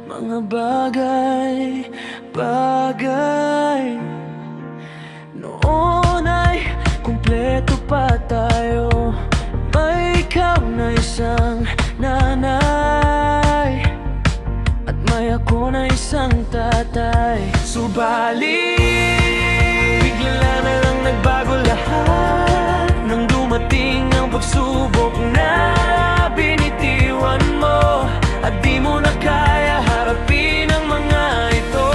Mga bagay noon ay kumpleto pa tayo. May ikaw na isang nanay at may ako na isang tatay. Subalit bigla na lang nagbago lahat nang dumating ang pagsubok na binitiwan mo at di mo na kaya harapin ang mga ito.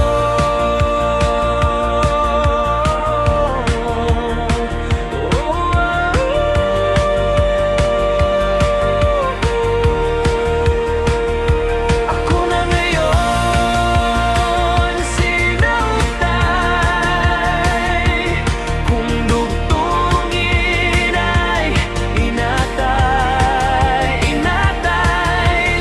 Ako na ngayon sinautay, kung dugtungin ay inatay,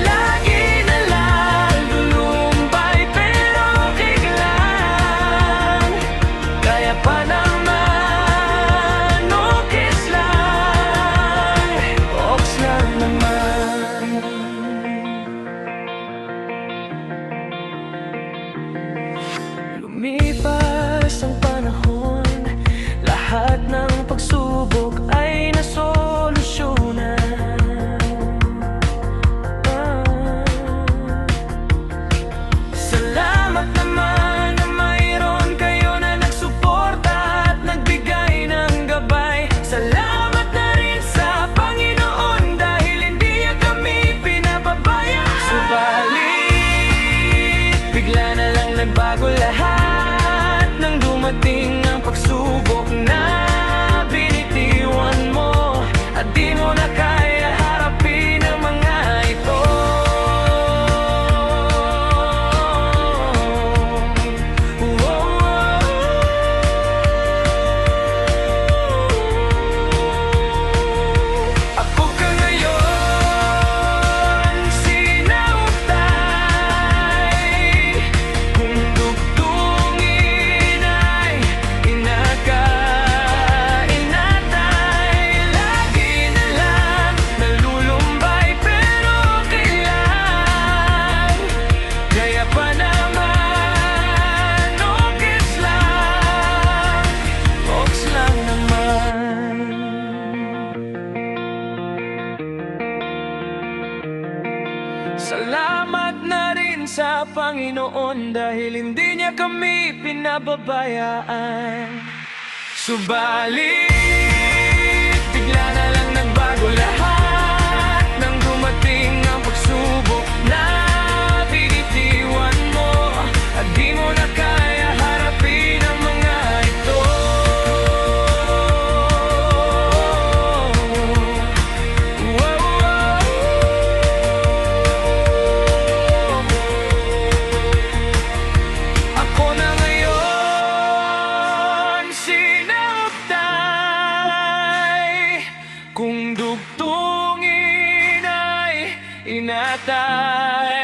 lagi na lang lulumbay pero kiglang. Kaya pa naman, okis lang, oks lang naman. Lumipas ang panahon, lahat ng pagsubok ay nasolusyonan. Salamat naman na mayroon kayo na nagsuporta at nagbigay ng gabay. Salamat na rin sa Panginoon dahil hindi niya kami pinapabaya. Subalit bigla na lang nagbago lahat nang dumating ang pagsubok na binitiwan mo at di mo na kaya harapin ang mga ito. Ako ka ngayon sinautay, kung dugtungin ay inatay, lagi na lang nalulumbay pero kailan. Kaya pa naman, okis lang, oks lang naman. Salamat na rin sa Panginoon dahil hindi niya kami pinababayaan. Subalit bigla na lang nagbago lahat nang dumating ang pagsubok na binitiwan mo at di mo na kaya harapin ang mga ito. Ako na ngayon sinautay, kung dugtungin ay inatay,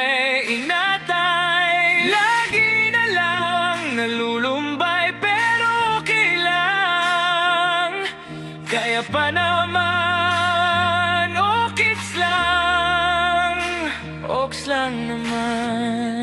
lagi na lang nalulumbay pero kailang. Kaya pa naman, okis lang, oks lang naman.